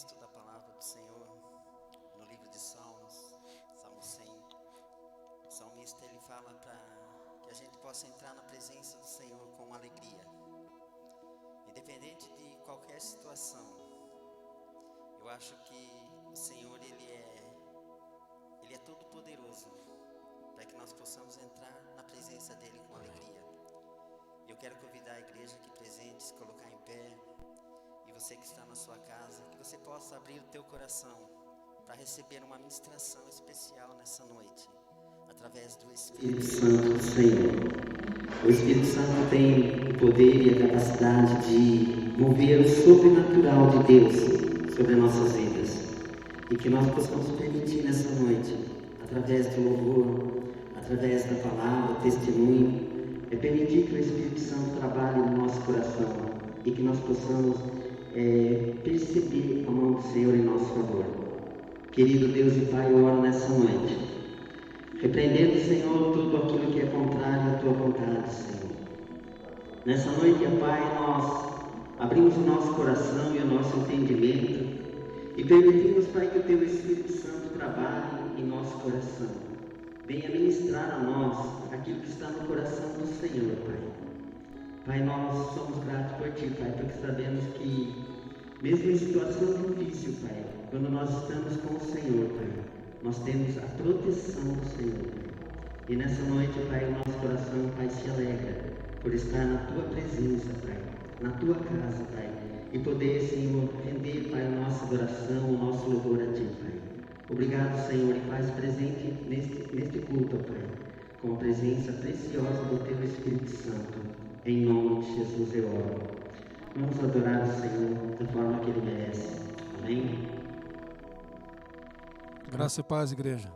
texto da palavra do Senhor no livro de Salmos, Salmo 100. O salmista ele fala para que a gente possa entrar na presença do Senhor com alegria, independente de qualquer situação. Eu acho que o Senhor ele é todo poderoso para que nós possamos entrar na presença dele com alegria. Eu quero convidar a igreja aqui presente, se colocar em pé, e você que está na sua casa, que você possa abrir o teu coração para receber uma ministração especial nessa noite, através do Espírito Santo do Senhor. O Espírito Santo tem o poder e a capacidade de mover o sobrenatural de Deus sobre nossas vidas, e que nós possamos permitir nessa noite, através do louvor, através da palavra, testemunho, permitir que o Espírito Santo trabalhe no nosso coração e que nós possamos perceber a mão do Senhor em nosso favor. Querido Deus e Pai, eu oro nessa noite, repreendendo, Senhor, tudo aquilo que é contrário à Tua vontade, Senhor. Nessa noite, Pai, nós abrimos o nosso coração e o nosso entendimento e permitimos, Pai, que o Teu Espírito Santo trabalhe em nosso coração. Venha ministrar a nós aquilo que está no coração do Senhor, Pai. Pai, nós somos gratos por Ti, Pai, porque sabemos que, mesmo em situação difícil, Pai, quando nós estamos com o Senhor, Pai, nós temos a proteção do Senhor, Pai. E nessa noite, Pai, o nosso coração, Pai, se alegra por estar na Tua presença, Pai, na Tua casa, Pai, e poder, Senhor, render, Pai, a nossa adoração, o nosso louvor a Ti, Pai. Obrigado, Senhor, e faz presente neste culto, Pai, com a presença preciosa do Teu Espírito Santo. Em nome de Jesus eu oro. Vamos adorar o Senhor da forma que Ele merece. Amém? Graça e paz, igreja.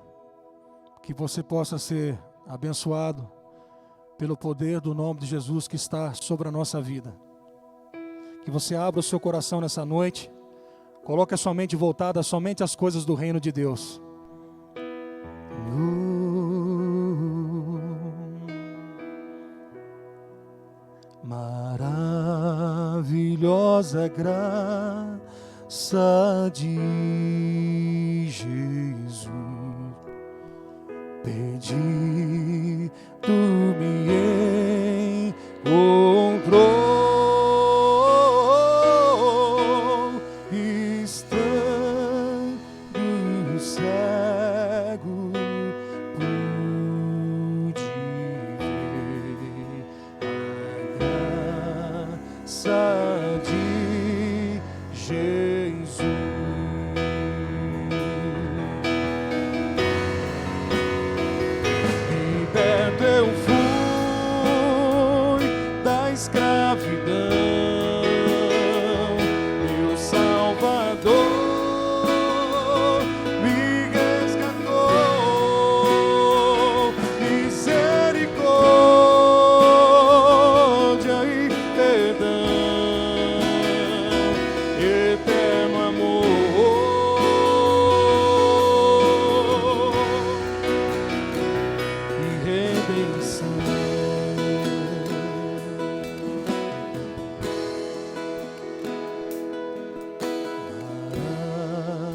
Que você possa ser abençoado pelo poder do nome de Jesus que está sobre a nossa vida. Que você abra o seu coração nessa noite. Coloque a sua mente voltada somente às coisas do reino de Deus. Maravilhosa graça de Jesus, perdido me encontrou.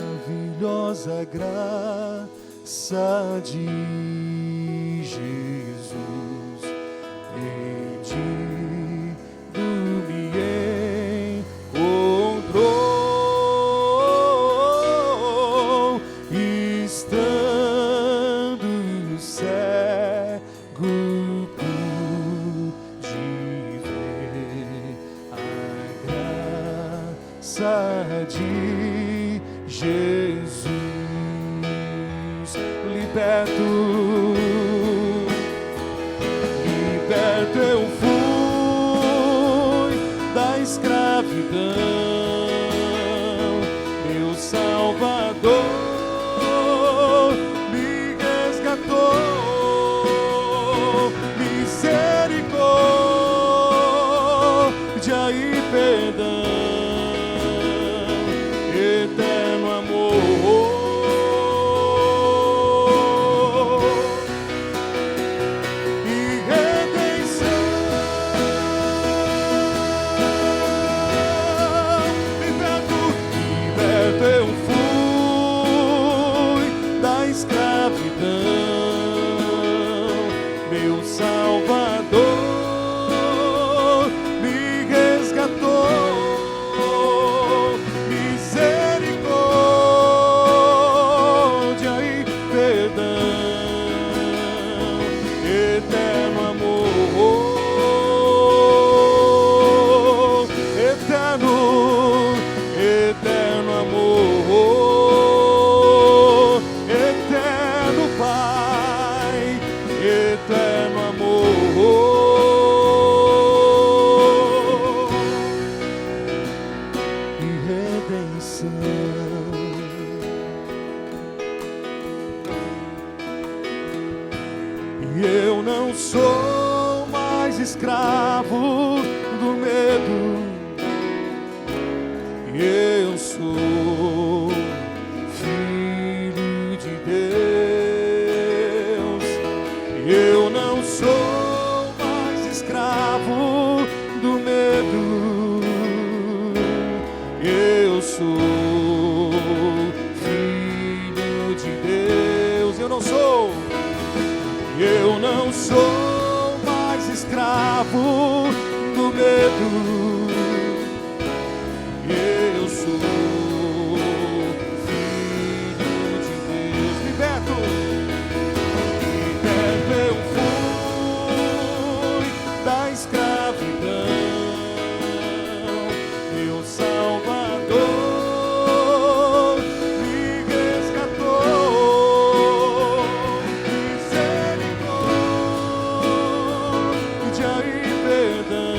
Maravilhosa graça de Jesus, perdido me encontrou, estando cego pude ver a graça de Jesus. Liberto eu fui da escravidão, meu Salvador me resgatou, misericórdia e perdão, eterno amor. redenção. E eu não sou mais escravo do medo, eu sou filho de Deus. Eu não sou mais escravo do medo, eu sou filho de Deus. Eu não sou mais escravo do medo, eu sou filho de Deus. Liberto eu fui da escravidão, meu Salvador me resgatou. Misericórdia e perdão,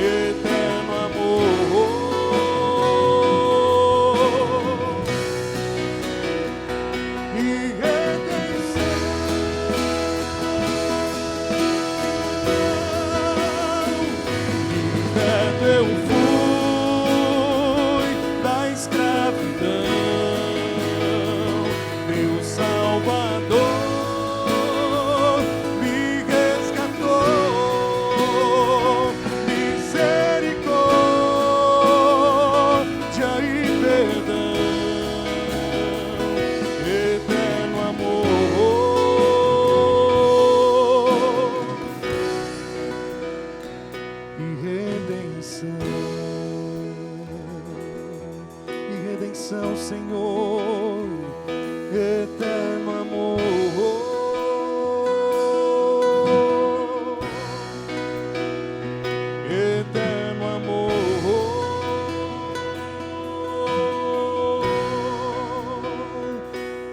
eterno amor e redenção. Liberto eu fui da escravidão, meu Salvador me resgatou. Misericórdia e perdão, eterno amor e redenção, Senhor, eterno amor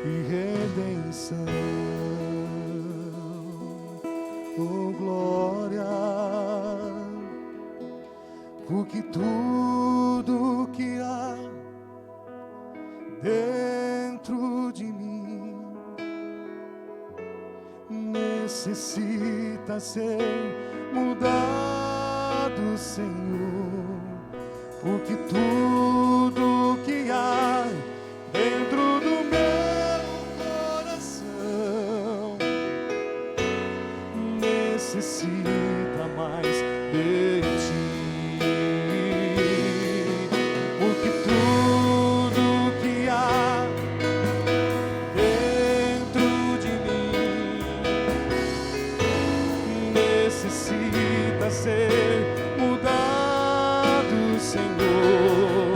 e redenção. Oh, glória, porque tudo que há dentro de mim necessita ser mudado, Senhor, porque tudo que há dentro do meu coração necessita mais de ti. Porque tudo que há dentro de mim necessita ser mudado, Senhor.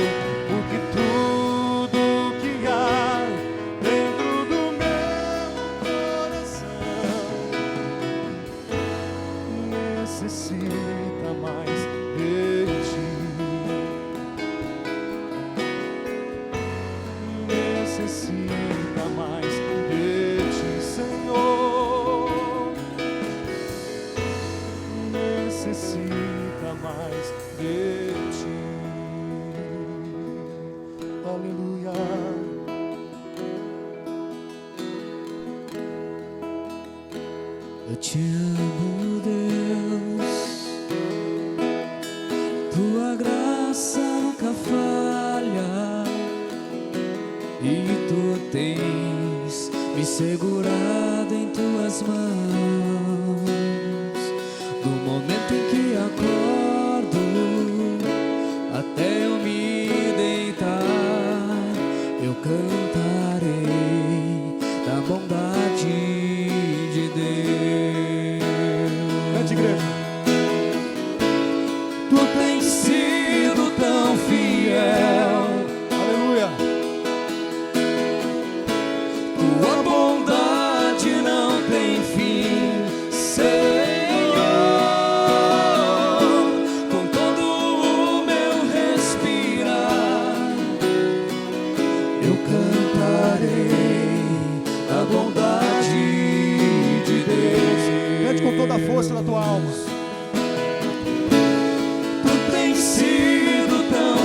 Porque tudo que há dentro do meu coração necessita mais de ti. Necessita mais de ti, Senhor. Necessita mais de ti. Aleluia. Eu te amo, Deus, tua graça nunca falha, e tu tens me segurado em tuas mãos. Do momento em que acordo até eu me deitar, eu cantarei da bondade de Deus. Cante, igreja. Tu tens sido tão fiel, Aleluia. tua bondade não tem fim, Senhor. Com todo o meu respirar, eu cantarei a bondade de Deus. Cante com toda a força da tua alma. Tu tens sido tão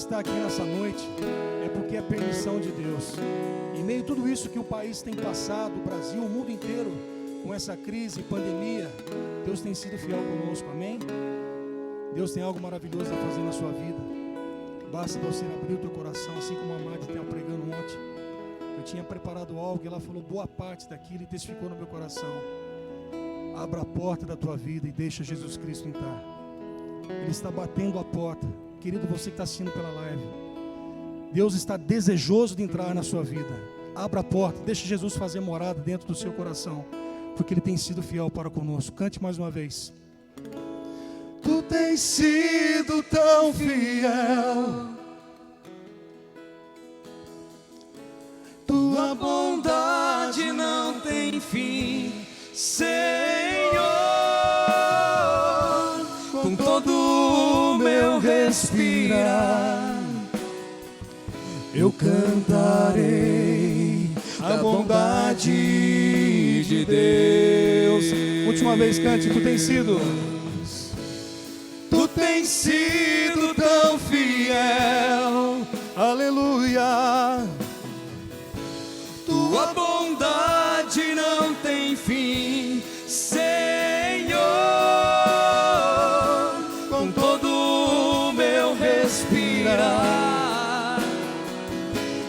está aqui nessa noite é porque é permissão de Deus. Em meio a tudo isso que o país tem passado, o Brasil, o mundo inteiro, com essa crise, pandemia, Deus tem sido fiel conosco, amém? Deus tem algo maravilhoso a fazer na sua vida. Basta você abrir o teu coração, assim como a Madi estava pregando ontem. Eu tinha preparado algo e ela falou boa parte daquilo e testificou no meu coração. Abra a porta da tua vida e deixa Jesus Cristo entrar. Ele está batendo a porta. Querido, você que está assistindo pela live, Deus está desejoso de entrar na sua vida. Abra a porta, deixa Jesus fazer morada dentro do seu coração, porque Ele tem sido fiel para conosco. Cante mais uma vez. Tu tens sido tão fiel, tua bondade não tem fim, Senhor. Com todo o meu respirar, eu cantarei a bondade de Deus. Última vez, cante. Tu tens sido tão fiel, aleluia. Tua bondade não tem fim, Senhor. Com todo o meu respirar,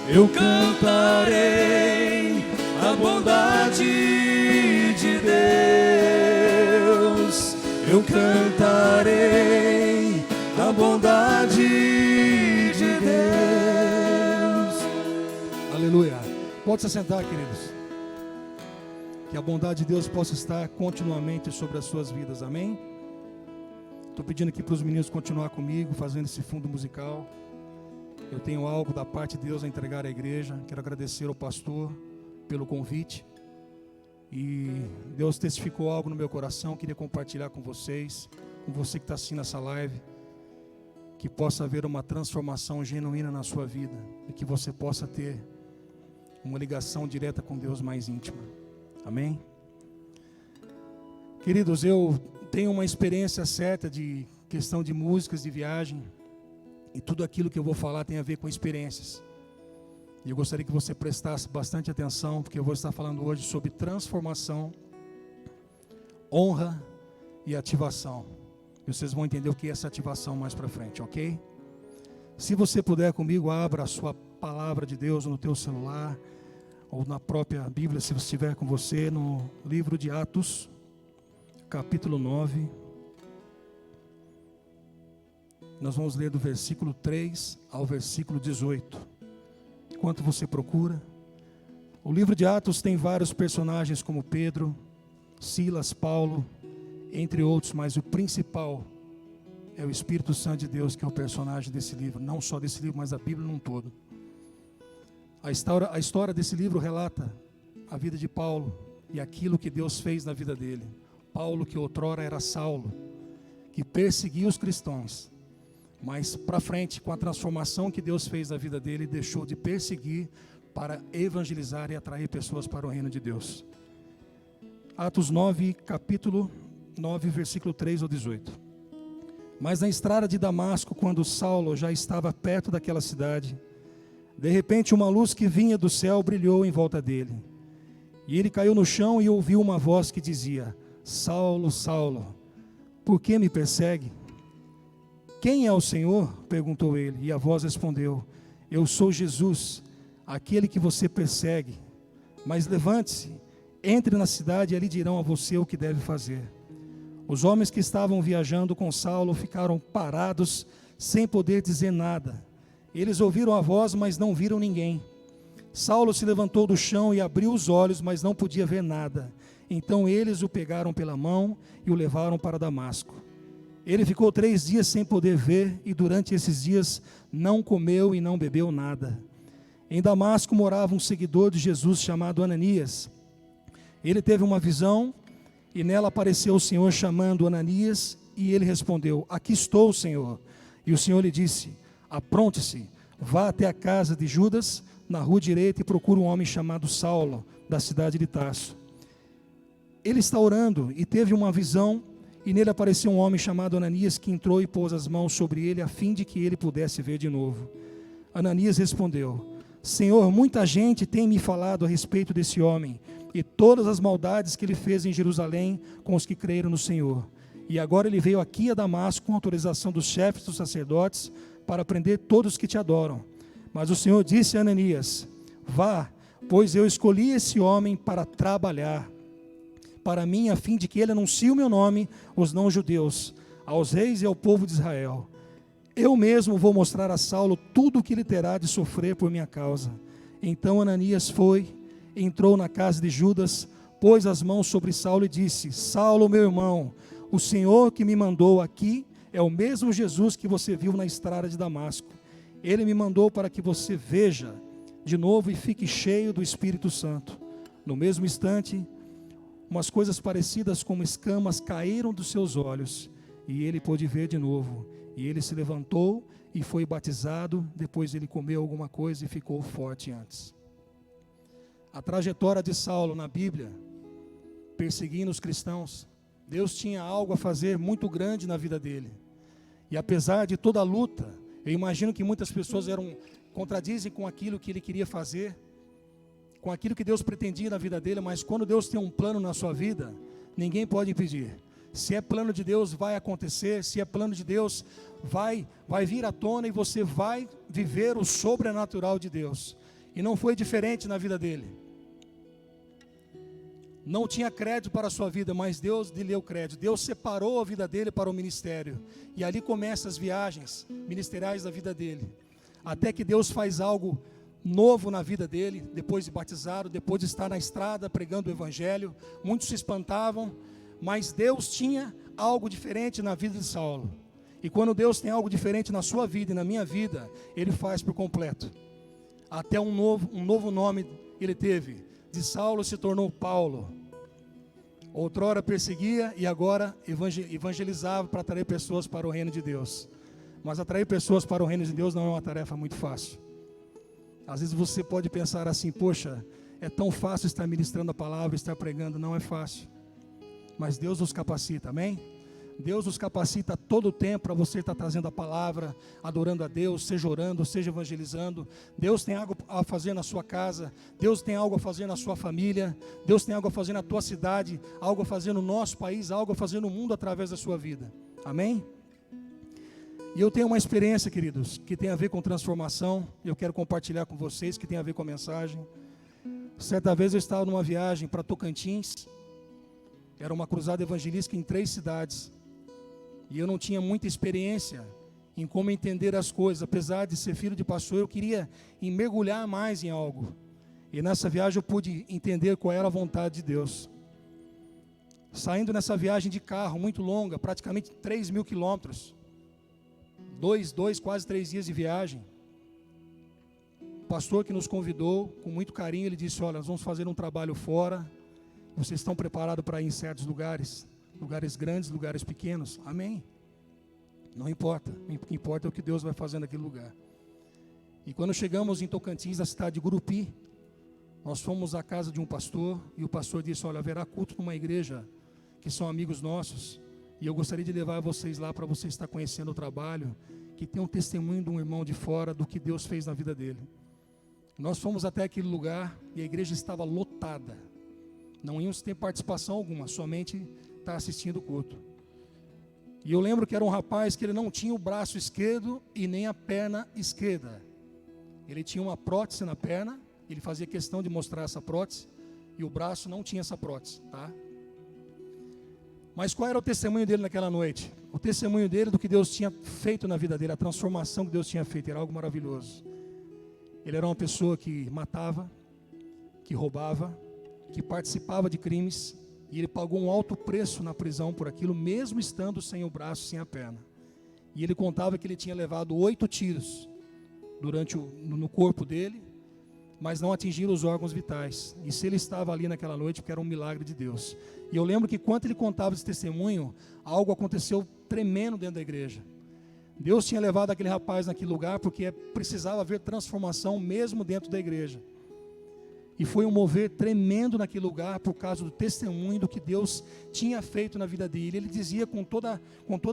eu cantarei a bondade de Deus. Eu cantarei a bondade de Deus. Aleluia. Pode se sentar, queridos. Que a bondade de Deus possa estar continuamente sobre as suas vidas, amém? Estou pedindo aqui para os meninos continuar comigo, fazendo esse fundo musical. Eu tenho algo da parte de Deus a entregar à igreja. Quero agradecer ao pastor pelo convite. E Deus testificou algo no meu coração. Queria compartilhar com vocês, com você que está assistindo essa live. Que possa haver uma transformação genuína na sua vida. E que você possa ter uma ligação direta com Deus mais íntima. Amém? Queridos, eu tenho uma experiência certa de questão de músicas, de viagem. E tudo aquilo que eu vou falar tem a ver com experiências. E eu gostaria que você prestasse bastante atenção, porque eu vou estar falando hoje sobre transformação, honra e ativação. E vocês vão entender o que é essa ativação mais para frente, ok? Se você puder comigo, abra a sua palavra de Deus no teu celular, ou na própria Bíblia, se você estiver com você, no livro de Atos, capítulo 9. Nós vamos ler do versículo 3 ao versículo 18. Enquanto você procura, o livro de Atos tem vários personagens como Pedro, Silas, Paulo, entre outros, mas o principal é o Espírito Santo de Deus, que é o personagem desse livro, não só desse livro, mas da Bíblia num todo. A história desse livro relata a vida de Paulo e aquilo que Deus fez na vida dele. Paulo, que outrora era Saulo, que perseguia os cristãos, mas para frente, com a transformação que Deus fez na vida dele, deixou de perseguir para evangelizar e atrair pessoas para o reino de Deus. Atos 9, capítulo 9, versículo 3 ao 18. Mas na estrada de Damasco, quando Saulo já estava perto daquela cidade, de repente uma luz que vinha do céu brilhou em volta dele. E ele caiu no chão e ouviu uma voz que dizia: Saulo, Saulo, por que me persegue? Quem é o Senhor? Perguntou ele. E a voz respondeu: Eu sou Jesus, aquele que você persegue. Mas levante-se, entre na cidade e ali dirão a você o que deve fazer. Os homens que estavam viajando com Saulo ficaram parados, sem poder dizer nada. Eles ouviram a voz, mas não viram ninguém. Saulo se levantou do chão e abriu os olhos, mas não podia ver nada. Então eles o pegaram pela mão e o levaram para Damasco. Ele ficou 3 dias sem poder ver, e durante esses dias não comeu e não bebeu nada. Em Damasco morava um seguidor de Jesus chamado Ananias. Ele teve uma visão, e nela apareceu o Senhor chamando Ananias, e ele respondeu: Aqui estou, Senhor. E o Senhor lhe disse: Apronte-se, vá até a casa de Judas, na rua direita, e procure um homem chamado Saulo, da cidade de Tarso. Ele está orando, e teve uma visão, E nele apareceu um homem chamado Ananias, que entrou e pôs as mãos sobre ele, a fim de que ele pudesse ver de novo. Ananias respondeu: Senhor, muita gente tem me falado a respeito desse homem, e todas as maldades que ele fez em Jerusalém com os que creram no Senhor. E agora ele veio aqui a Damasco com autorização dos chefes dos sacerdotes, para prender todos que te adoram. Mas o Senhor disse a Ananias: Vá, pois eu escolhi esse homem para trabalhar para mim, a fim de que ele anuncie o meu nome aos não-judeus, aos reis e ao povo de Israel. Eu mesmo vou mostrar a Saulo tudo o que ele terá de sofrer por minha causa. Então Ananias foi, entrou na casa de Judas, pôs as mãos sobre Saulo e disse: Saulo, meu irmão, o Senhor que me mandou aqui é o mesmo Jesus que você viu na estrada de Damasco. Ele me mandou para que você veja de novo e fique cheio do Espírito Santo. No mesmo instante, umas coisas parecidas como escamas caíram dos seus olhos, e ele pôde ver de novo. E ele se levantou e foi batizado. Depois ele comeu alguma coisa e ficou forte antes. A trajetória de Saulo na Bíblia, perseguindo os cristãos, Deus tinha algo a fazer muito grande na vida dele. E apesar de toda a luta, eu imagino que muitas pessoas contradizem com aquilo que ele queria fazer, com aquilo que Deus pretendia na vida dele, mas quando Deus tem um plano na sua vida, ninguém pode impedir. Se é plano de Deus, vai acontecer. Se é plano de Deus, vai vir à tona e você vai viver o sobrenatural de Deus. E não foi diferente na vida dele. Não tinha crédito para a sua vida, mas Deus lhe deu crédito. Deus separou a vida dele para o ministério. E ali começam as viagens ministeriais da vida dele. Até que Deus faz algo novo na vida dele, depois de batizado, depois de estar na estrada pregando o evangelho. Muitos se espantavam, mas Deus tinha algo diferente na vida de Saulo. E quando Deus tem algo diferente na sua vida e na minha vida, Ele faz por completo. Até um novo nome ele teve. De Saulo se tornou Paulo. Outrora perseguia e agora evangelizava para atrair pessoas para o reino de Deus. Mas atrair pessoas para o reino de Deus não é uma tarefa muito fácil. Às vezes você pode pensar assim: poxa, é tão fácil estar ministrando a palavra, estar pregando. Não é fácil. Mas Deus nos capacita, amém? Deus nos capacita todo o tempo para você estar trazendo a palavra, adorando a Deus, seja orando, seja evangelizando. Deus tem algo a fazer na sua casa, Deus tem algo a fazer na sua família, Deus tem algo a fazer na tua cidade, algo a fazer no nosso país, algo a fazer no mundo através da sua vida, amém? E eu tenho uma experiência, queridos, que tem a ver com transformação, e eu quero compartilhar com vocês, que tem a ver com a mensagem. Certa vez eu estava numa viagem para Tocantins. Era uma cruzada evangelística em 3 cidades. E eu não tinha muita experiência em como entender as coisas. Apesar de ser filho de pastor, eu queria mergulhar mais em algo. E nessa viagem eu pude entender qual era a vontade de Deus. Saindo nessa viagem de carro muito longa, praticamente 3.000 quilômetros. Quase 3 dias de viagem. O pastor que nos convidou, com muito carinho, ele disse: olha, nós vamos fazer um trabalho fora. Vocês estão preparados para ir em certos lugares? Lugares grandes, lugares pequenos? Amém? Não importa. O que importa é o que Deus vai fazer naquele lugar. E quando chegamos em Tocantins, na cidade de Gurupi, nós fomos à casa de um pastor. E o pastor disse: olha, haverá culto numa igreja que são amigos nossos. E eu gostaria de levar vocês lá para você estar conhecendo o trabalho, que tem um testemunho de um irmão de fora do que Deus fez na vida dele. Nós fomos até aquele lugar e a igreja estava lotada. Não íamos ter participação alguma, somente estar assistindo o culto. E eu lembro que era um rapaz que ele não tinha o braço esquerdo e nem a perna esquerda. Ele tinha uma prótese na perna, ele fazia questão de mostrar essa prótese, e o braço não tinha essa prótese, tá? Mas qual era o testemunho dele naquela noite? O testemunho dele do que Deus tinha feito na vida dele, a transformação que Deus tinha feito, era algo maravilhoso. Ele era uma pessoa que matava, que roubava, que participava de crimes, e ele pagou um alto preço na prisão por aquilo, mesmo estando sem o braço, sem a perna. E ele contava que ele tinha levado 8 tiros no corpo dele, mas não atingiram os órgãos vitais. E se ele estava ali naquela noite, porque era um milagre de Deus. E eu lembro que quando ele contava esse testemunho, algo aconteceu tremendo dentro da igreja. Deus tinha levado aquele rapaz naquele lugar porque precisava haver transformação mesmo dentro da igreja. E foi um mover tremendo naquele lugar por causa do testemunho do que Deus tinha feito na vida dele. Ele dizia com toda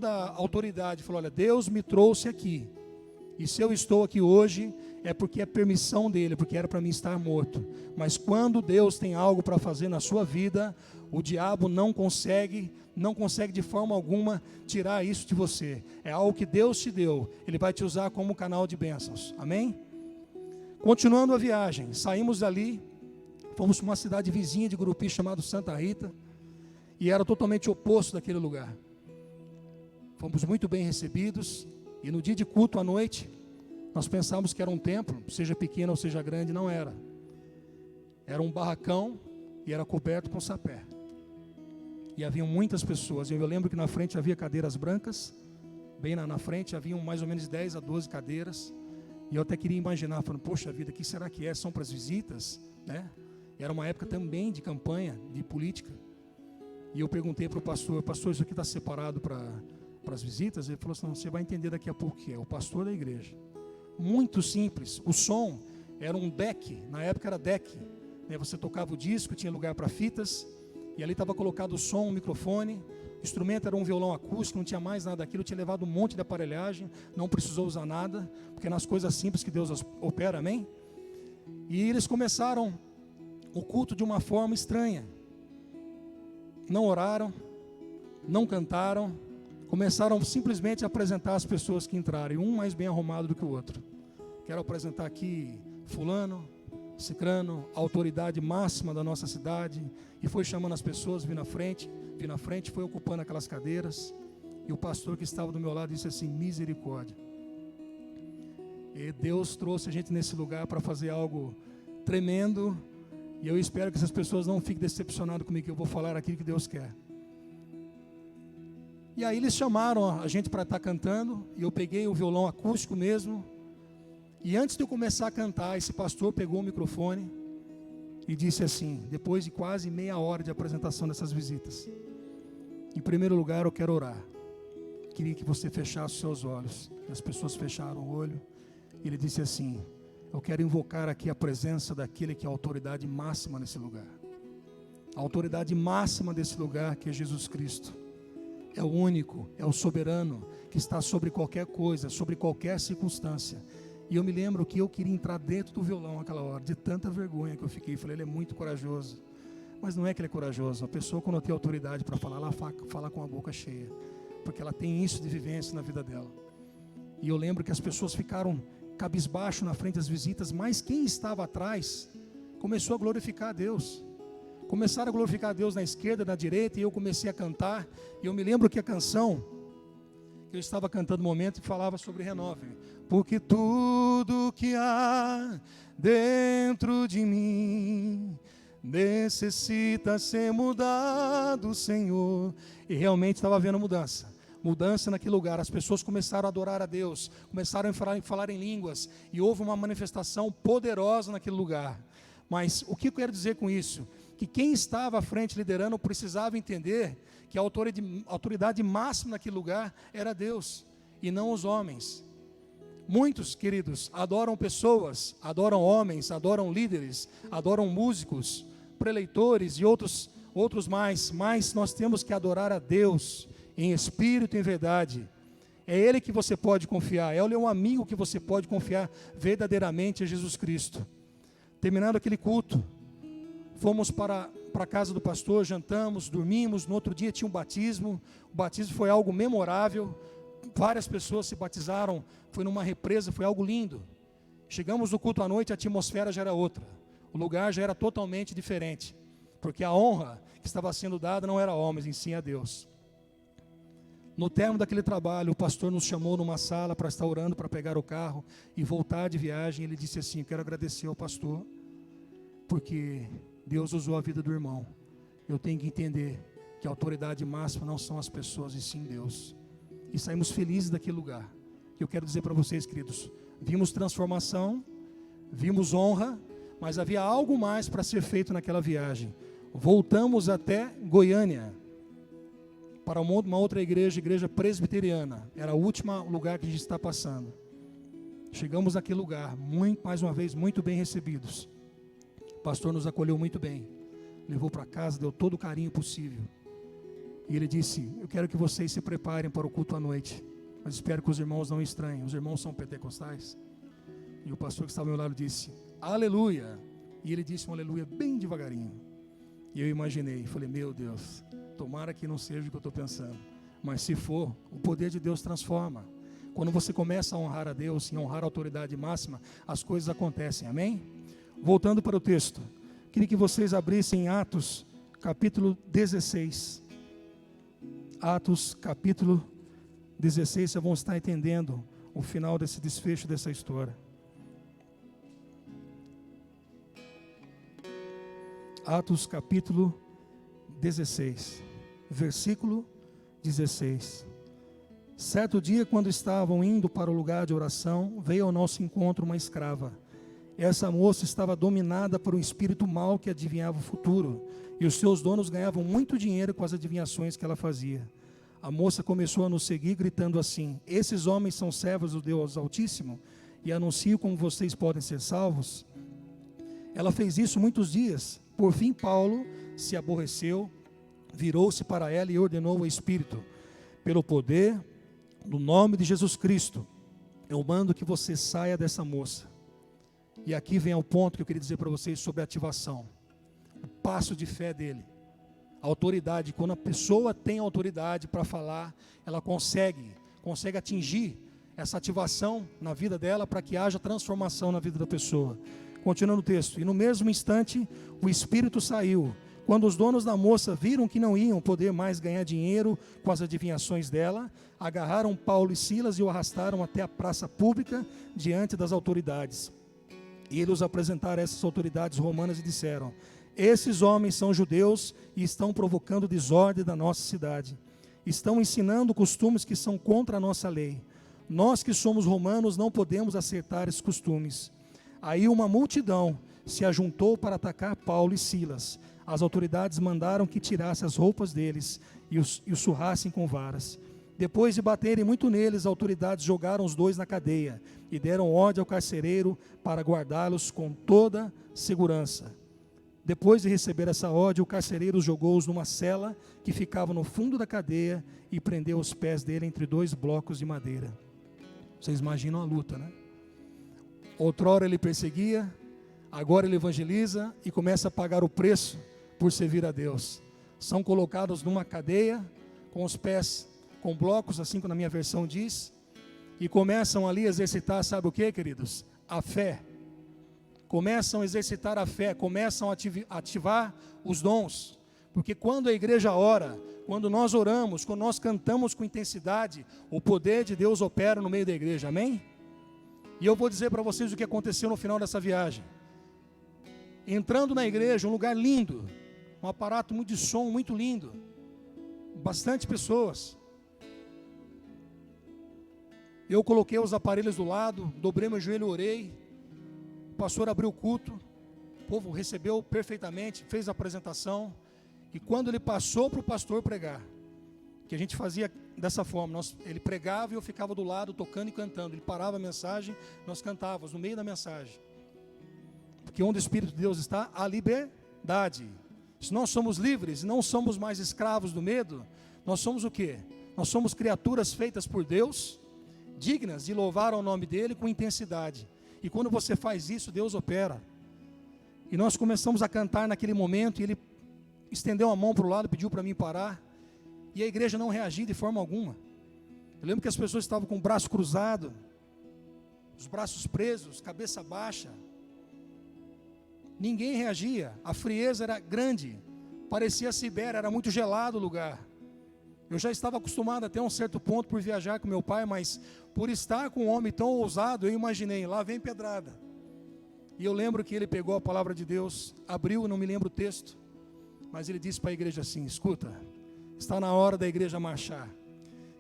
a autoridade, falou: olha, Deus me trouxe aqui. E se eu estou aqui hoje, é porque é permissão dele, porque era para mim estar morto. Mas quando Deus tem algo para fazer na sua vida, o diabo não consegue de forma alguma tirar isso de você. É algo que Deus te deu, ele vai te usar como canal de bênçãos. Amém? Continuando a viagem, saímos dali, fomos para uma cidade vizinha de Gurupi chamada Santa Rita, e era totalmente oposto daquele lugar. Fomos muito bem recebidos, e no dia de culto à noite, nós pensávamos que era um templo, seja pequeno ou seja grande, não era. Era um barracão e era coberto com sapé. E haviam muitas pessoas. Eu lembro que na frente havia cadeiras brancas, bem na frente haviam mais ou menos 10 a 12 cadeiras. E eu até queria imaginar, falando, poxa vida, o que será que é? São para as visitas, né? Era uma época também de campanha, de política. E eu perguntei para o pastor, isso aqui está separado para as visitas? Ele falou assim, não, você vai entender daqui a pouco o que é, o pastor da igreja. Muito simples, o som era um deck, na época era deck, né? Você tocava o disco, tinha lugar para fitas, e ali estava colocado o som, o microfone, o instrumento era um violão acústico, não tinha mais nada daquilo, tinha levado um monte de aparelhagem, não precisou usar nada, porque é nas coisas simples que Deus opera, amém? E eles começaram o culto de uma forma estranha, não oraram, não cantaram, começaram simplesmente a apresentar as pessoas que entraram, e um mais bem arrumado do que o outro. Quero apresentar aqui fulano, cicrano, a autoridade máxima da nossa cidade, e foi chamando as pessoas, vi na frente, foi ocupando aquelas cadeiras, e o pastor que estava do meu lado disse assim, misericórdia. E Deus trouxe a gente nesse lugar para fazer algo tremendo, e eu espero que essas pessoas não fiquem decepcionadas comigo, que eu vou falar aquilo que Deus quer. E aí eles chamaram a gente para estar cantando, e eu peguei o violão acústico mesmo, e antes de eu começar a cantar, esse pastor pegou o microfone e disse assim, depois de quase meia hora de apresentação dessas visitas, em primeiro lugar eu quero orar, queria que você fechasse os seus olhos. E as pessoas fecharam o olho, e ele disse assim, eu quero invocar aqui a presença daquele que é a autoridade máxima nesse lugar. A autoridade máxima desse lugar, que é Jesus Cristo. É o único, é o soberano, que está sobre qualquer coisa, sobre qualquer circunstância. E eu me lembro que eu queria entrar dentro do violão naquela hora, de tanta vergonha que eu fiquei. Falei, ele é muito corajoso. Mas não é que ele é corajoso. A pessoa, quando tem autoridade para falar, ela fala com a boca cheia. Porque ela tem isso de vivência na vida dela. E eu lembro que as pessoas ficaram cabisbaixo na frente das visitas, mas quem estava atrás começou a glorificar a Deus. Começaram a glorificar a Deus na esquerda, na direita, e eu comecei a cantar. E eu me lembro que a canção que eu estava cantando no momento falava sobre renove. Porque tudo que há dentro de mim necessita ser mudado, Senhor. E realmente estava havendo mudança naquele lugar. As pessoas começaram a adorar a Deus, começaram a falar em línguas, e houve uma manifestação poderosa naquele lugar. Mas o que eu quero dizer com isso? Que quem estava à frente liderando precisava entender que a autoridade máxima naquele lugar era Deus e não os homens. Muitos, queridos, adoram pessoas, adoram homens, adoram líderes, adoram músicos, preleitores e outros mais, mas nós temos que adorar a Deus em espírito e em verdade. É Ele que você pode confiar, é um amigo que você pode confiar verdadeiramente, a Jesus Cristo. Terminado aquele culto, fomos para a casa do pastor, jantamos, dormimos, no outro dia tinha um batismo. O batismo foi algo memorável, várias pessoas se batizaram, foi numa represa, foi algo lindo. Chegamos no culto à noite, a atmosfera já era outra, o lugar já era totalmente diferente, porque a honra que estava sendo dada não era a homens, em sim a Deus. No término daquele trabalho, o pastor nos chamou numa sala para estar orando, para pegar o carro e voltar de viagem. Ele disse assim, quero agradecer ao pastor, porque Deus usou a vida do irmão. Eu tenho que entender que a autoridade máxima não são as pessoas, e sim Deus. E saímos felizes daquele lugar. Eu quero dizer para vocês, queridos, vimos transformação, vimos honra, mas havia algo mais para ser feito naquela viagem. Voltamos até Goiânia, para uma outra igreja presbiteriana. Era o último lugar que a gente está passando. Chegamos naquele lugar, mais uma vez, muito bem recebidos. pastor nos acolheu muito bem, levou para casa, deu todo o carinho possível. E ele disse: eu quero que vocês se preparem para o culto à noite, mas espero que os irmãos não estranhem, os irmãos são pentecostais. E o pastor que estava ao meu lado disse: aleluia. E ele disse um aleluia bem devagarinho. E eu imaginei, falei: meu Deus, tomara que não seja o que eu estou pensando, mas se for, o poder de Deus transforma. Quando você começa a honrar a Deus e honrar a autoridade máxima, as coisas acontecem, amém? Voltando para o texto, queria que vocês abrissem Atos capítulo 16. Atos capítulo 16, vocês vão estar entendendo o final desse desfecho dessa história. Atos capítulo 16, versículo 16. Certo dia, quando estavam indo para o lugar de oração, veio ao nosso encontro uma escrava. Essa moça estava dominada por um espírito mau que adivinhava o futuro, e os seus donos ganhavam muito dinheiro com as adivinhações que ela fazia. A moça começou a nos seguir, gritando assim: esses homens são servos do Deus Altíssimo, e anunciam como vocês podem ser salvos. Ela fez isso muitos dias. Por fim, Paulo se aborreceu, virou-se para ela e ordenou ao espírito: pelo poder do nome de Jesus Cristo, eu mando que você saia dessa moça. E aqui vem ao ponto que eu queria dizer para vocês sobre a ativação, o passo de fé dele, a autoridade. Quando a pessoa tem autoridade para falar, ela consegue atingir essa ativação na vida dela, para que haja transformação na vida da pessoa. Continuando o texto: e no mesmo instante o espírito saiu. Quando os donos da moça viram que não iam poder mais ganhar dinheiro com as adivinhações dela, agarraram Paulo e Silas e o arrastaram até a praça pública diante das autoridades. E eles os apresentaram a essas autoridades romanas e disseram: esses homens são judeus e estão provocando desordem da nossa cidade. Estão ensinando costumes que são contra a nossa lei. Nós que somos romanos não podemos aceitar esses costumes. Aí uma multidão se ajuntou para atacar Paulo e Silas. As autoridades mandaram que tirassem as roupas deles e os surrassem com varas. Depois de baterem muito neles, as autoridades jogaram os dois na cadeia e deram ordem ao carcereiro para guardá-los com toda segurança. Depois de receber essa ordem, o carcereiro jogou-os numa cela que ficava no fundo da cadeia e prendeu os pés dele entre dois blocos de madeira. Vocês imaginam a luta, né? Outrora ele perseguia, agora ele evangeliza e começa a pagar o preço por servir a Deus. São colocados numa cadeia, com os pés com blocos, assim como na minha versão diz, e começam ali a exercitar, sabe o que, queridos? A fé. Começam a exercitar a fé, começam a ativar os dons. Porque quando a igreja ora, quando nós oramos, quando nós cantamos com intensidade, o poder de Deus opera no meio da igreja, amém? E eu vou dizer para vocês o que aconteceu no final dessa viagem. Entrando na igreja, um lugar lindo, um aparato de som muito lindo, bastante pessoas. Eu coloquei os aparelhos do lado, dobrei meu joelho, orei. O pastor abriu o culto, o povo recebeu perfeitamente, fez a apresentação. E quando ele passou para o pastor pregar, que a gente fazia dessa forma, ele pregava e eu ficava do lado tocando e cantando. Ele parava a mensagem, nós cantávamos no meio da mensagem. Porque onde o Espírito de Deus está, há liberdade. Se nós somos livres, não somos mais escravos do medo, nós somos o quê? Nós somos criaturas feitas por Deus, dignas de louvar o nome dEle com intensidade. E quando você faz isso, Deus opera. E nós começamos a cantar naquele momento, e ele estendeu a mão para o lado, pediu para mim parar, e a igreja não reagiu de forma alguma. Eu lembro que as pessoas estavam com o braço cruzado, os braços presos, cabeça baixa. Ninguém reagia, a frieza era grande, parecia a Sibéria, era muito gelado o lugar. Eu já estava acostumado até um certo ponto por viajar com meu pai, mas por estar com um homem tão ousado, eu imaginei, lá vem pedrada. E eu lembro que ele pegou a palavra de Deus, abriu, não me lembro o texto, mas ele disse para a igreja assim: escuta, está na hora da igreja marchar,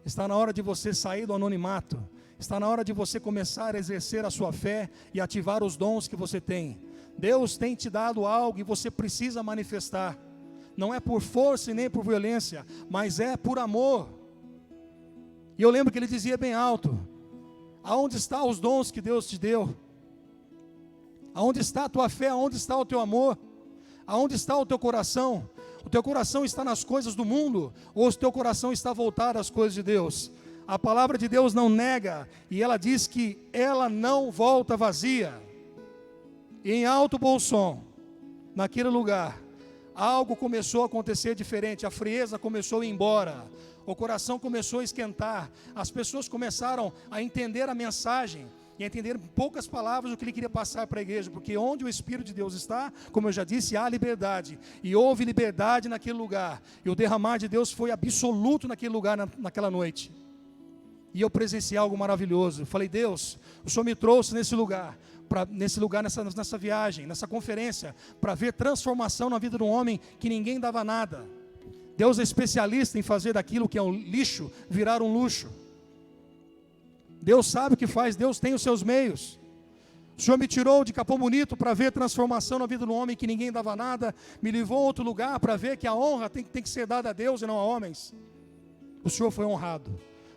está na hora de você sair do anonimato, está na hora de você começar a exercer a sua fé e ativar os dons que você tem. Deus tem te dado algo e você precisa manifestar. Não é por força e nem por violência, mas é por amor. E eu lembro que ele dizia bem alto: aonde estão os dons que Deus te deu? Aonde está a tua fé? Aonde está o teu amor? Aonde está o teu coração? O teu coração está nas coisas do mundo? Ou o teu coração está voltado às coisas de Deus? A palavra de Deus não nega, e ela diz que ela não volta vazia. E em alto bom som, naquele lugar, algo começou a acontecer diferente, a frieza começou a ir embora, o coração começou a esquentar, as pessoas começaram a entender a mensagem, e a entender em poucas palavras o que ele queria passar para a igreja, porque onde o Espírito de Deus está, como eu já disse, há liberdade, e houve liberdade naquele lugar, e o derramar de Deus foi absoluto naquele lugar, naquela noite. E eu presenciei algo maravilhoso. Eu falei: Deus, o Senhor me trouxe nesse lugar, nessa viagem, nessa conferência, para ver transformação na vida de um homem que ninguém dava nada. Deus é especialista em fazer daquilo que é um lixo virar um luxo. Deus sabe o que faz, Deus tem os seus meios. O Senhor me tirou de Capão Bonito para ver transformação na vida de um homem que ninguém dava nada, me levou a outro lugar para ver que a honra tem que ser dada a Deus e não a homens. O Senhor foi honrado.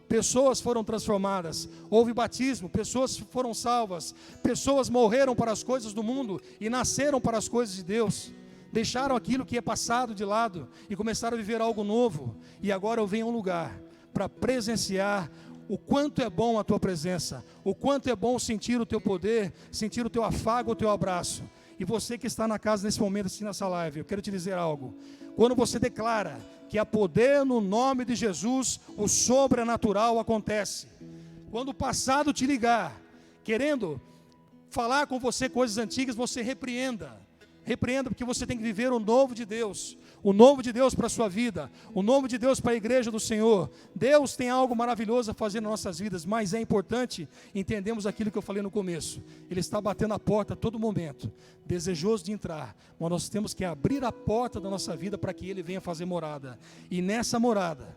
Pessoas foram transformadas, houve batismo, pessoas foram salvas, pessoas morreram para as coisas do mundo e nasceram para as coisas de Deus, deixaram aquilo que é passado de lado e começaram a viver algo novo. E agora eu venho a um lugar para presenciar o quanto é bom a tua presença, o quanto é bom sentir o teu poder, sentir o teu afago, o teu abraço. E você que está na casa nesse momento, assim nessa live, eu quero te dizer algo. Quando você declara que há poder no nome de Jesus, o sobrenatural acontece. Quando o passado te ligar, querendo falar com você coisas antigas, você repreenda, porque você tem que viver o novo de Deus para a sua vida, o novo de Deus para a igreja do Senhor. Deus tem algo maravilhoso a fazer nas nossas vidas, mas é importante entendermos aquilo que eu falei no começo. Ele está batendo a porta a todo momento, desejoso de entrar, mas nós temos que abrir a porta da nossa vida para que Ele venha fazer morada. E nessa morada,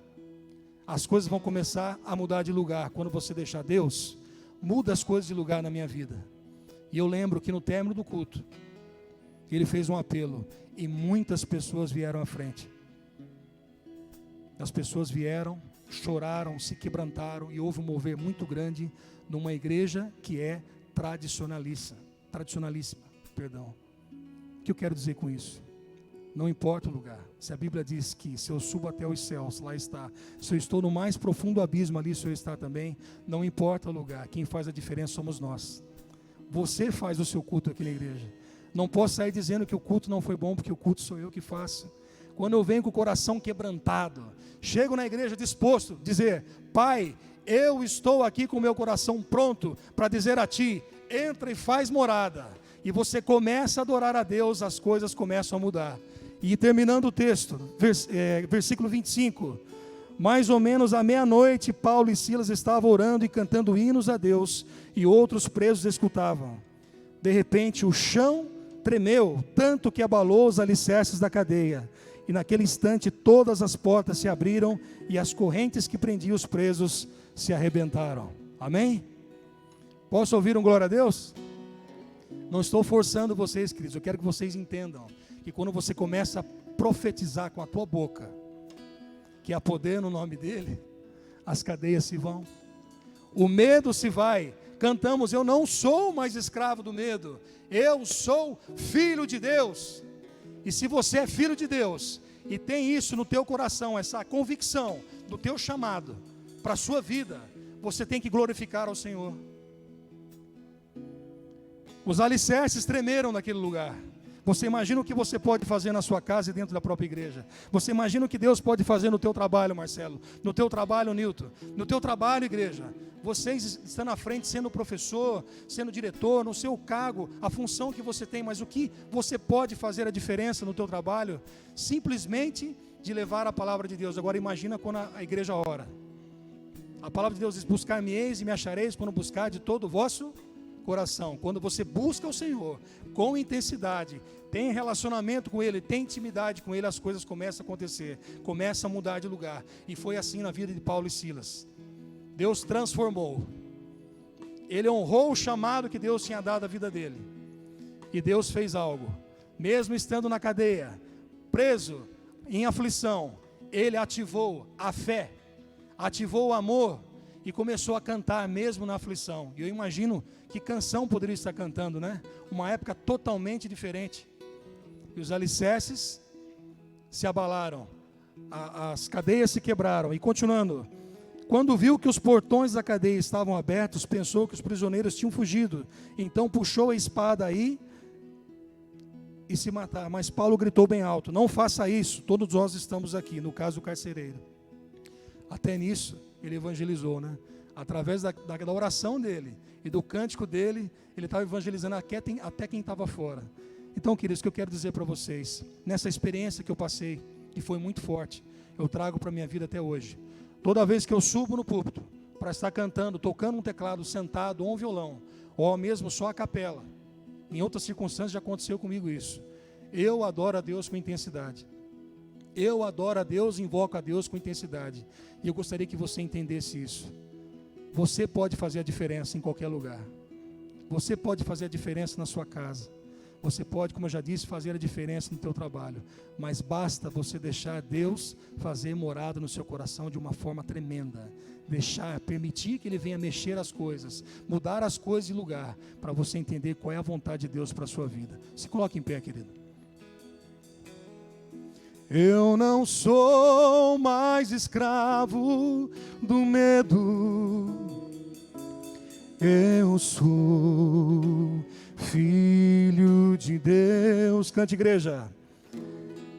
as coisas vão começar a mudar de lugar. Quando você deixar Deus, muda as coisas de lugar na minha vida. E eu lembro que no término do culto, ele fez um apelo e muitas pessoas vieram à frente. As pessoas vieram, choraram, se quebrantaram e houve um mover muito grande numa igreja que é tradicionalíssima. O que eu quero dizer com isso? Não importa o lugar. Se a Bíblia diz que se eu subo até os céus, lá está. Se eu estou no mais profundo abismo, ali o Senhor está também. Não importa o lugar. Quem faz a diferença somos nós. Você faz o seu culto aqui na igreja. Não posso sair dizendo que o culto não foi bom, porque o culto sou eu que faço. Quando eu venho com o coração quebrantado, chego na igreja disposto a dizer: Pai, eu estou aqui com o meu coração pronto para dizer a Ti: entra e faz morada. E você começa a adorar a Deus, as coisas começam a mudar. E terminando o texto, versículo 25. Mais ou menos à meia-noite, Paulo e Silas estavam orando e cantando hinos a Deus, e outros presos escutavam. De repente o chão tremeu, tanto que abalou os alicerces da cadeia. E naquele instante todas as portas se abriram e as correntes que prendiam os presos se arrebentaram. Amém? Posso ouvir um glória a Deus? Não estou forçando vocês, queridos. Eu quero que vocês entendam que quando você começa a profetizar com a tua boca que há poder no nome dele, as cadeias se vão, o medo se vai. Cantamos: eu não sou mais escravo do medo, eu sou filho de Deus. E se você é filho de Deus e tem isso no teu coração, essa convicção do teu chamado para a sua vida, você tem que glorificar ao Senhor. Os alicerces tremeram naquele lugar. Você imagina o que você pode fazer na sua casa e dentro da própria igreja. Você imagina o que Deus pode fazer no teu trabalho, Marcelo, no teu trabalho, Nilton, no teu trabalho, igreja. Vocês estão na frente sendo professor, sendo diretor, no seu cargo, a função que você tem, mas o que você pode fazer a diferença no teu trabalho? Simplesmente de levar a palavra de Deus. Agora imagina quando a igreja ora. A palavra de Deus diz: buscar-me-eis e me achareis quando buscar de todo o vosso coração. Quando você busca o Senhor com intensidade, tem relacionamento com Ele, tem intimidade com Ele, as coisas começam a acontecer, começam a mudar de lugar. E foi assim na vida de Paulo e Silas. Deus transformou. Ele honrou o chamado que Deus tinha dado à vida dele. E Deus fez algo. Mesmo estando na cadeia, preso, em aflição, ele ativou a fé, ativou o amor e começou a cantar mesmo na aflição. E eu imagino que canção poderia estar cantando, né? Uma época totalmente diferente. E os alicerces se abalaram, as cadeias se quebraram. E continuando, quando viu que os portões da cadeia estavam abertos, pensou que os prisioneiros tinham fugido. Então puxou a espada aí e se matar. Mas Paulo gritou bem alto: não faça isso, todos nós estamos aqui, no caso o carcereiro. Até nisso ele evangelizou, né? Através da oração dele e do cântico dele, ele estava evangelizando até quem estava fora. Então, queridos, o que eu quero dizer para vocês, nessa experiência que eu passei, que foi muito forte, eu trago para a minha vida até hoje. Toda vez que eu subo no púlpito para estar cantando, tocando um teclado, sentado, ou um violão, ou mesmo só a capela, em outras circunstâncias já aconteceu comigo isso, eu adoro a Deus com intensidade. Eu adoro a Deus, invoco a Deus com intensidade. E eu gostaria que você entendesse isso. Você pode fazer a diferença em qualquer lugar. Você pode fazer a diferença na sua casa. Você pode, como eu já disse, fazer a diferença no teu trabalho. Mas basta você deixar Deus fazer morada no seu coração de uma forma tremenda. Permitir que Ele venha mexer as coisas, mudar as coisas de lugar, para você entender qual é a vontade de Deus para a sua vida. Se coloque em pé, querido. Eu não sou mais escravo do medo. Eu sou filho de Deus. Cante, igreja.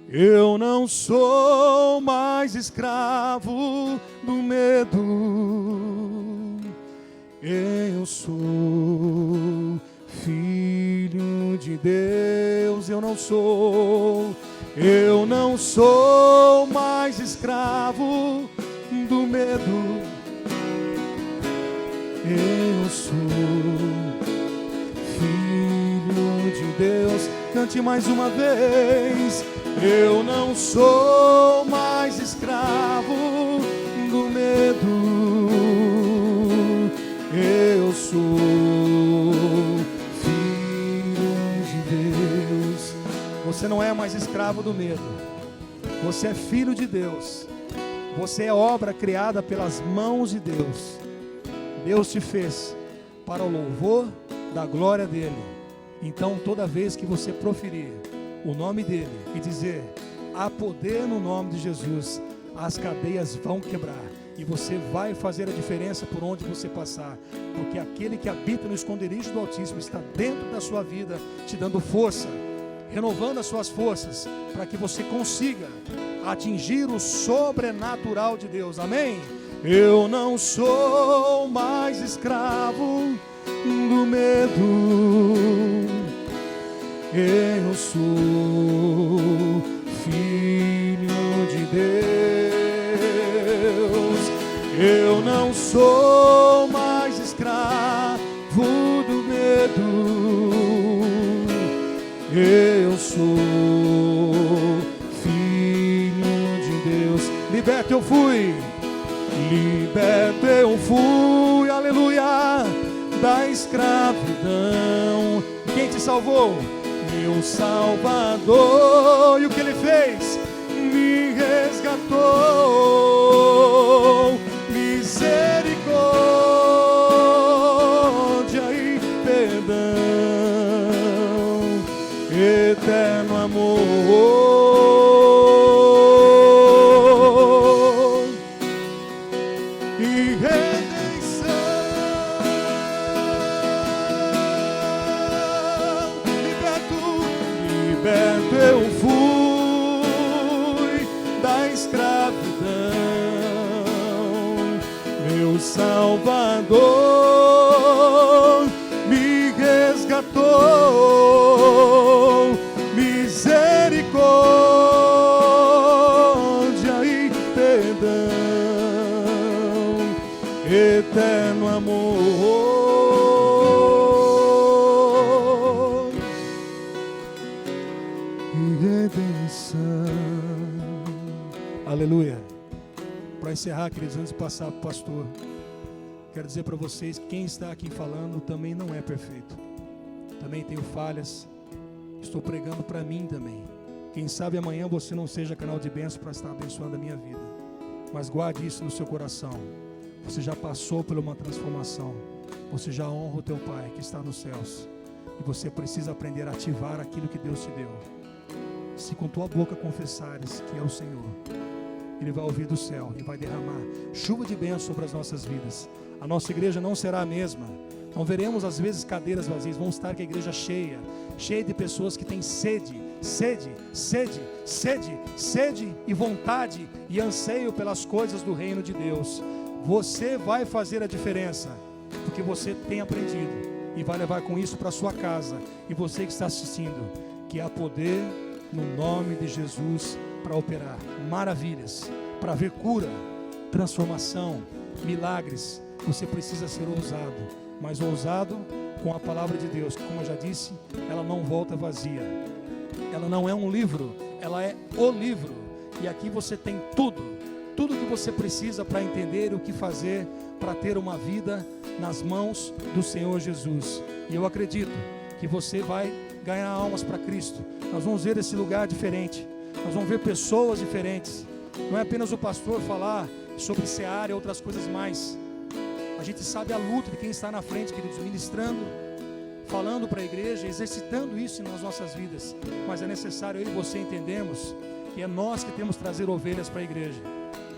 Eu não sou mais escravo do medo. Eu sou filho de Deus. Eu não sou mais escravo do medo. Eu sou filho de Deus. Cante mais uma vez. Eu não sou mais escravo do medo. Eu sou filho de Deus. Você não é mais escravo do medo. Você é filho de Deus. Você é obra criada pelas mãos de Deus. Deus te fez para o louvor da glória dele. Então, toda vez que você proferir o nome dele e dizer: há poder no nome de Jesus, as cadeias vão quebrar e você vai fazer a diferença por onde você passar, porque aquele que habita no esconderijo do Altíssimo está dentro da sua vida, te dando força, renovando as suas forças, para que você consiga atingir o sobrenatural de Deus. Amém? Eu não sou mais escravo do medo. Eu sou filho de Deus. Eu não sou mais escravo do medo. Eu sou filho de Deus. Liberto eu fui, aleluia, da escravidão. Quem te salvou? Meu Salvador. E o que Ele fez? Me resgatou. Misericórdia e perdão, eterno amor e redenção. Liberto eu fui da escravidão. Meu Salvador me resgatou. Misericórdia e perdão, eterno amor e redenção. Aleluia. Para encerrar, queridos, antes de passar para o pastor, quero dizer para vocês que quem está aqui falando também não é perfeito. Também tenho falhas. Estou pregando para mim também. Quem sabe amanhã você não seja canal de bênção para estar abençoando a minha vida. Mas guarde isso no seu coração. Você já passou por uma transformação. Você já honra o teu Pai que está nos céus. E você precisa aprender a ativar aquilo que Deus te deu. Se com tua boca confessares que é o Senhor, Ele vai ouvir do céu e vai derramar chuva de bênção sobre as nossas vidas. A nossa igreja não será a mesma. Não veremos às vezes cadeiras vazias. Vamos estar com a igreja cheia, cheia de pessoas que têm sede e vontade e anseio pelas coisas do reino de Deus. Você vai fazer a diferença, porque você tem aprendido e vai levar com isso para sua casa. E você que está assistindo, que há poder no nome de Jesus para operar maravilhas, para ver cura, transformação, milagres. Você precisa ser ousado, mas ousado com a palavra de Deus, que, como eu já disse, ela não volta vazia. Ela não é um livro, ela é o livro. E aqui você tem tudo que você precisa para entender o que fazer para ter uma vida nas mãos do Senhor Jesus. E eu acredito que você vai ganhar almas para Cristo. Nós vamos ver esse lugar diferente. Nós vamos ver pessoas diferentes. Não é apenas o pastor falar sobre Seara e outras coisas mais. A gente sabe a luta de quem está na frente, queridos, ministrando, falando para a igreja, exercitando isso nas nossas vidas. Mas é necessário eu e você entendemos que é nós que temos que trazer ovelhas para a igreja,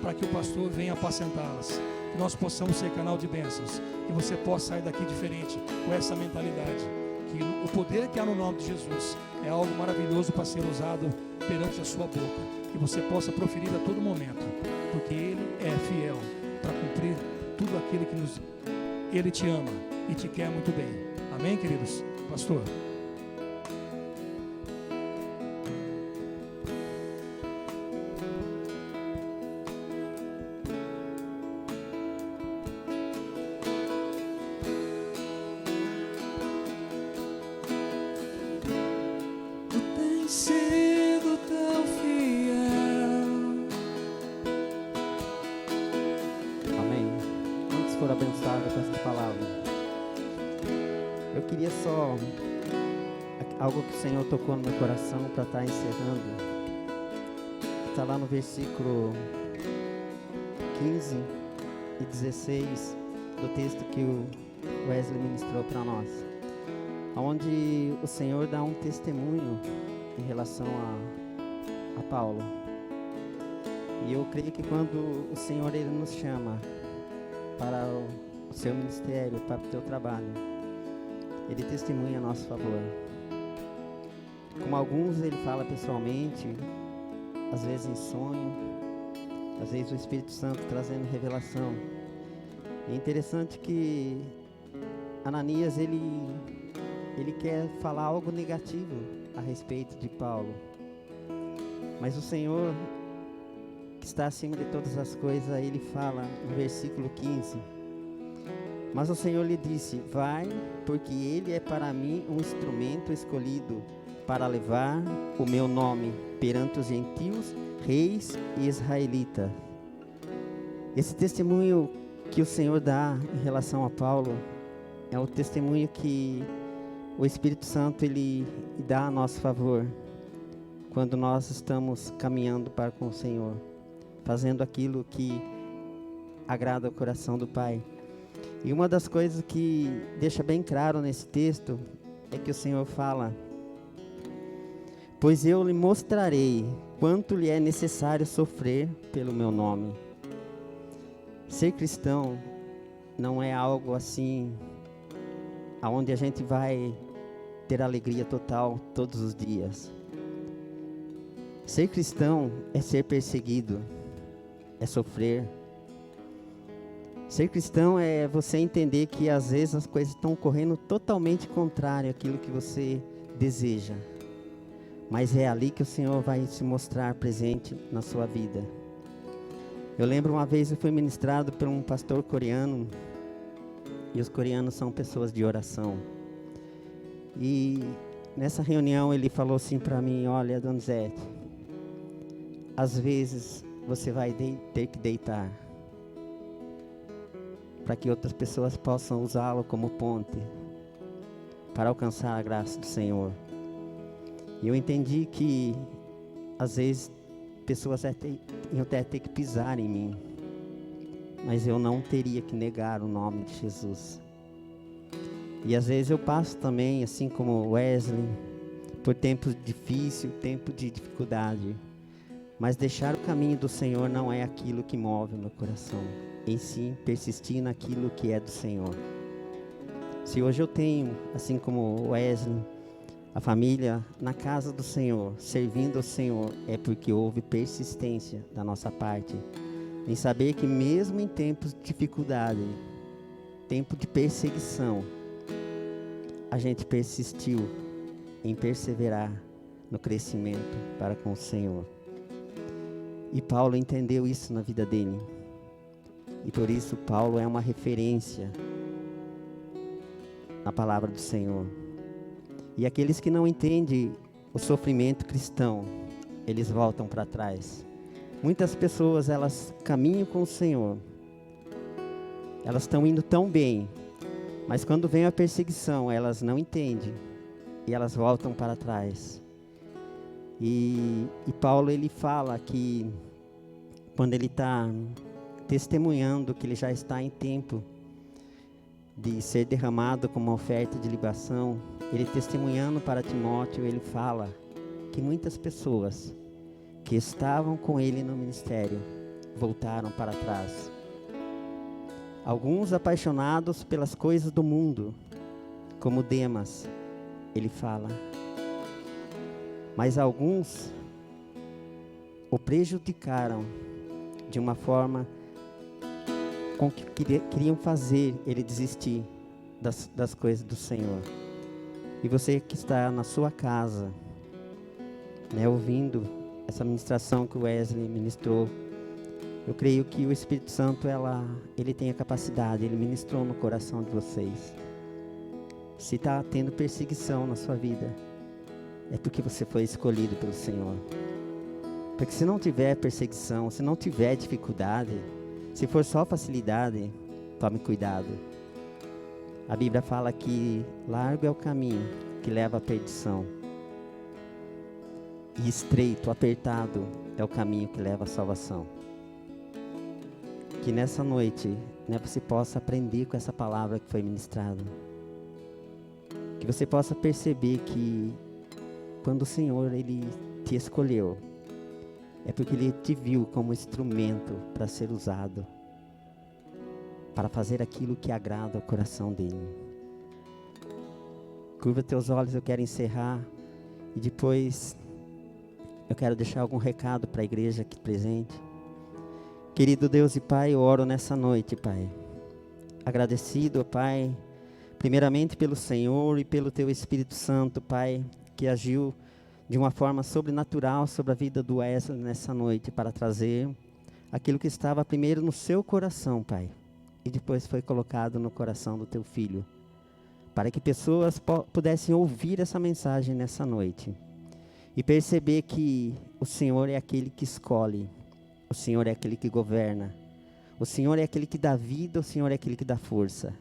para que o pastor venha apacentá-las, que nós possamos ser canal de bênçãos, que você possa sair daqui diferente, com essa mentalidade, que o poder que há no nome de Jesus é algo maravilhoso para ser usado perante a sua boca, que você possa proferir a todo momento, porque Ele é fiel para cumprir tudo aquilo que Ele te ama e te quer muito bem. Amém, queridos? Pastor. Sido tão fiel. Amém. Quantos foram abençoados com essa palavra? Eu queria só algo que o Senhor tocou no meu coração para estar encerrando. Está lá no versículo 15 e 16 do texto que o Wesley ministrou para nós, onde o Senhor dá um testemunho em relação a Paulo. E eu creio que quando o Senhor Ele nos chama para o seu ministério, para o teu trabalho, Ele testemunha a nosso favor. Como alguns Ele fala pessoalmente, às vezes em sonho, às vezes o Espírito Santo trazendo revelação. E é interessante que Ananias ele quer falar algo negativo a respeito de Paulo, mas o Senhor, que está acima de todas as coisas, Ele fala no versículo 15: mas o Senhor lhe disse: vai, porque ele é para mim um instrumento escolhido para levar o meu nome perante os gentios, reis e israelitas. Esse testemunho que o Senhor dá em relação a Paulo é o testemunho que o Espírito Santo Ele dá a nosso favor quando nós estamos caminhando para com o Senhor, fazendo aquilo que agrada o coração do Pai. E uma das coisas que deixa bem claro nesse texto é que o Senhor fala: pois eu lhe mostrarei quanto lhe é necessário sofrer pelo meu nome. Ser cristão não é algo assim aonde a gente vai ter alegria total todos os dias. Ser cristão é ser perseguido, é sofrer. Ser cristão é você entender que às vezes as coisas estão correndo totalmente contrário àquilo que você deseja, mas é ali que o Senhor vai se mostrar presente na sua vida. Eu lembro uma vez eu fui ministrado por um pastor coreano, e os coreanos são pessoas de oração. E nessa reunião ele falou assim para mim: olha, Donizete, às vezes você vai ter que deitar para que outras pessoas possam usá-lo como ponte para alcançar a graça do Senhor. E eu entendi que às vezes pessoas iam até ter que pisar em mim mas eu não teria que negar o nome de Jesus. E às vezes eu passo também, assim como Wesley, por tempos difíceis, tempo de dificuldade. Mas deixar o caminho do Senhor não é aquilo que move o meu coração. Em si, persistir naquilo que é do Senhor. Se hoje eu tenho, assim como Wesley, a família na casa do Senhor, servindo ao Senhor, é porque houve persistência da nossa parte, em saber que mesmo em tempos de dificuldade, tempo de perseguição, a gente persistiu em perseverar no crescimento para com o Senhor. E Paulo entendeu isso na vida dele. E por isso Paulo é uma referência na palavra do Senhor. E aqueles que não entendem o sofrimento cristão, eles voltam para trás. Muitas pessoas, elas caminham com o Senhor. Elas estão indo tão bem, mas quando vem a perseguição, elas não entendem. E elas voltam para trás. E Paulo, ele fala que quando ele está testemunhando que ele já está em tempo de ser derramado como oferta de libação, ele testemunhando para Timóteo, ele fala que muitas pessoas que estavam com ele no ministério voltaram para trás. Alguns apaixonados pelas coisas do mundo, como Demas, ele fala. Mas alguns o prejudicaram de uma forma com que queriam fazer ele desistir das coisas do Senhor. E você que está na sua casa, né, ouvindo essa ministração que o Wesley ministrou, eu creio que o Espírito Santo, ele tem a capacidade, ele ministrou no coração de vocês. Se está tendo perseguição na sua vida, é porque você foi escolhido pelo Senhor. Porque se não tiver perseguição, se não tiver dificuldade, se for só facilidade, tome cuidado. A Bíblia fala que largo é o caminho que leva à perdição. E estreito, apertado, é o caminho que leva à salvação. Que nessa noite, né, você possa aprender com essa palavra que foi ministrada. Que você possa perceber que quando o Senhor, ele te escolheu, é porque ele te viu como instrumento para ser usado, para fazer aquilo que agrada ao coração dele. Curva teus olhos, eu quero encerrar, e depois eu quero deixar algum recado para a igreja aqui presente. Querido Deus e Pai, eu oro nessa noite, Pai, agradecido, Pai, primeiramente pelo Senhor e pelo Teu Espírito Santo, Pai, que agiu de uma forma sobrenatural sobre a vida do Wesley nessa noite, para trazer aquilo que estava primeiro no seu coração, Pai, e depois foi colocado no coração do Teu Filho, para que pessoas pudessem ouvir essa mensagem nessa noite, e perceber que o Senhor é aquele que escolhe, o Senhor é aquele que governa, o Senhor é aquele que dá vida, o Senhor é aquele que dá força.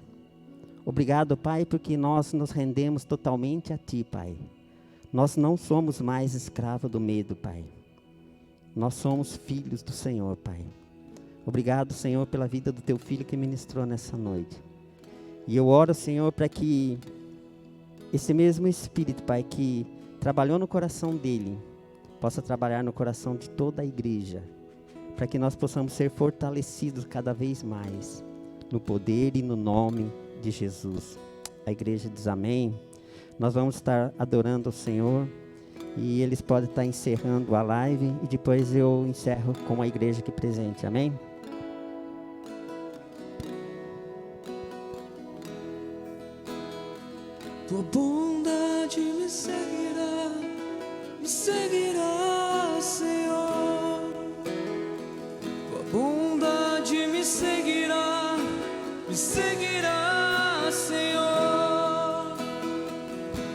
Obrigado, Pai, porque nós nos rendemos totalmente a Ti, Pai. Nós não somos mais escravos do medo, Pai. Nós somos filhos do Senhor, Pai. Obrigado, Senhor, pela vida do Teu Filho que ministrou nessa noite. E eu oro, Senhor, para que esse mesmo Espírito, Pai, que trabalhou no coração dele, possa trabalhar no coração de toda a igreja, para que nós possamos ser fortalecidos cada vez mais, no poder e no nome de Jesus. A igreja diz amém. Nós vamos estar adorando o Senhor, e eles podem estar encerrando a live, e depois eu encerro com a igreja aqui presente, amém? Tua bondade me seguirá, Senhor. Tua bondade me seguirá, Senhor.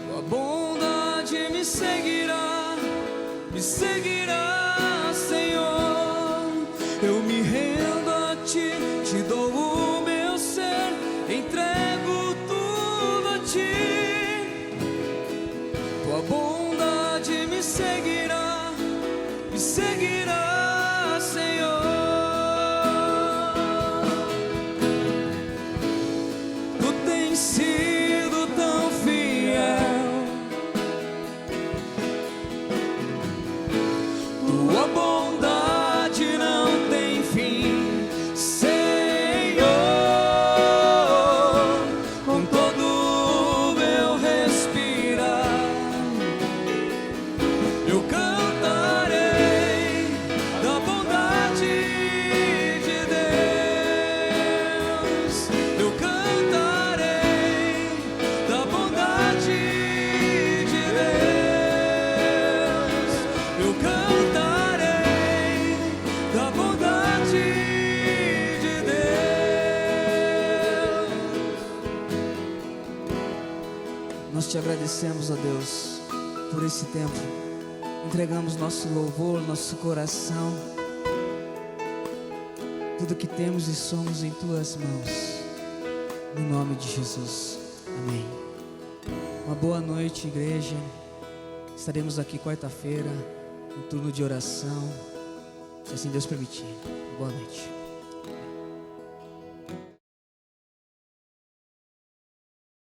Tua bondade me seguirá, Senhor. Eu me rendo a Ti, te dou o meu ser, entrego tudo a Ti. Tua bondade me seguirá, Senhor. agradecemos a Deus por esse tempo. Entregamos nosso louvor, nosso coração, tudo que temos e somos em Tuas mãos, no nome de Jesus, amém. Uma boa noite, igreja. Estaremos aqui quarta-feira, no turno de oração, se assim Deus permitir. Boa noite.